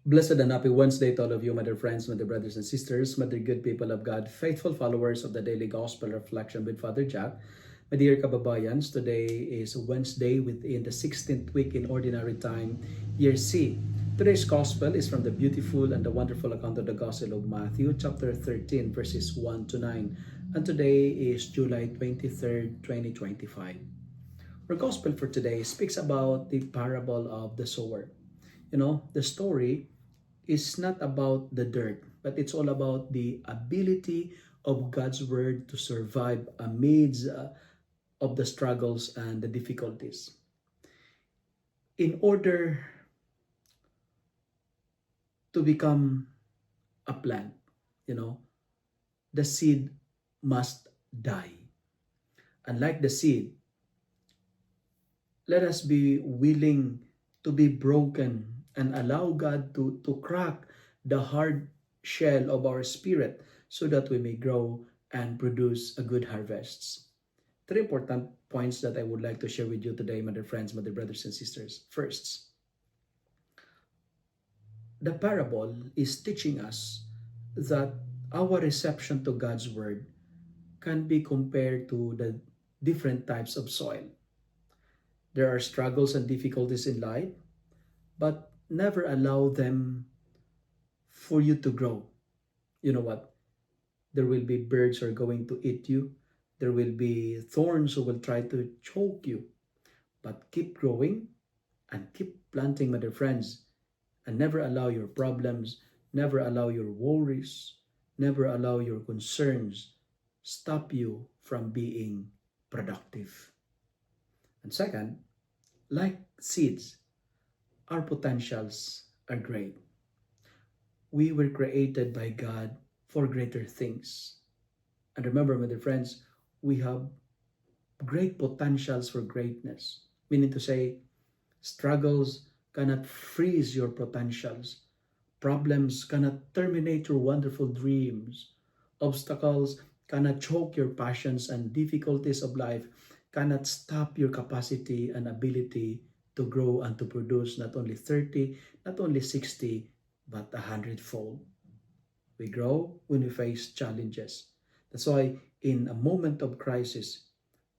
Blessed and happy Wednesday to all of you, my dear friends, my dear brothers and sisters, my dear good people of God, faithful followers of the Daily Gospel Reflection with Father Jack. My dear kababayans, today is Wednesday within the 16th week in Ordinary Time, Year C. Today's Gospel is from the beautiful and the wonderful account of the Gospel of Matthew, chapter 13, verses 1 to 9. And today is July 23rd, 2025. Our Gospel for today speaks about the parable of the sower. The story is not about the dirt, but it's all about the ability of God's word to survive amidst of the struggles and the difficulties. In order to become a plant, you know, the seed must die. Unlike the seed, let us be willing to be broken and allow God to crack the hard shell of our spirit so that we may grow and produce a good harvests. Three important points that I would like to share with you today, my dear friends, my dear brothers and sisters. First, the parable is teaching us that our reception to God's word can be compared to the different types of soil. There are struggles and difficulties in life, but never allow them for you to grow. You know what? There will be birds who are going to eat you. There will be thorns who will try to choke you. But keep growing and keep planting, my dear friends, and never allow your problems, never allow your worries, never allow your concerns stop you from being productive. And second, like seeds, our potentials are great. We were created by God for greater things. And remember, my dear friends, we have great potentials for greatness. Meaning to say, struggles cannot freeze your potentials. Problems cannot terminate your wonderful dreams. Obstacles cannot choke your passions, and difficulties of life cannot stop your capacity and ability to grow and to produce not only 30, not only 60, but 100-fold. We grow when we face challenges. That's why in a moment of crisis,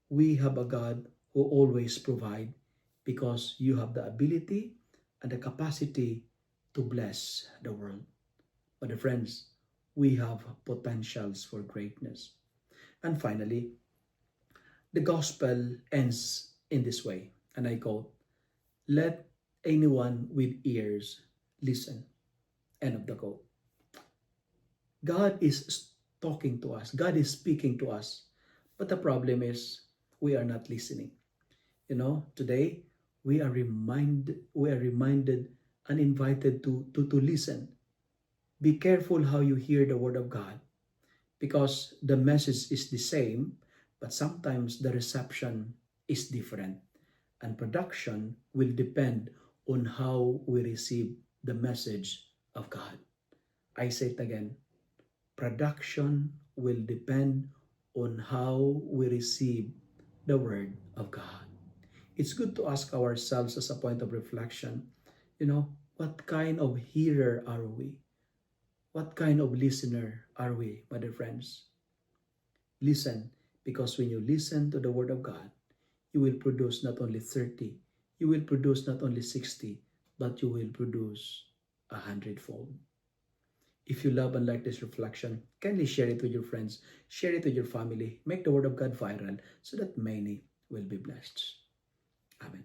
we have a God who always provides, because you have the ability and the capacity to bless the world. But friends, we have potentials for greatness. And finally, the gospel ends in this way, and I quote, "Let anyone with ears listen." End of the quote. God is talking to us. God is speaking to us. But the problem is we are not listening. Today we are reminded and invited to listen. Be careful how you hear the word of God, because the message is the same, but sometimes the reception is different. And production will depend on how we receive the message of God. I say it again. Production will depend on how we receive the word of God. It's good to ask ourselves as a point of reflection, what kind of hearer are we? What kind of listener are we, my dear friends? Listen, because when you listen to the word of God, you will produce not only 30, you will produce not only 60, but you will produce 100-fold. If you love and like this reflection, kindly share it with your friends, share it with your family, make the word of God viral so that many will be blessed. Amen.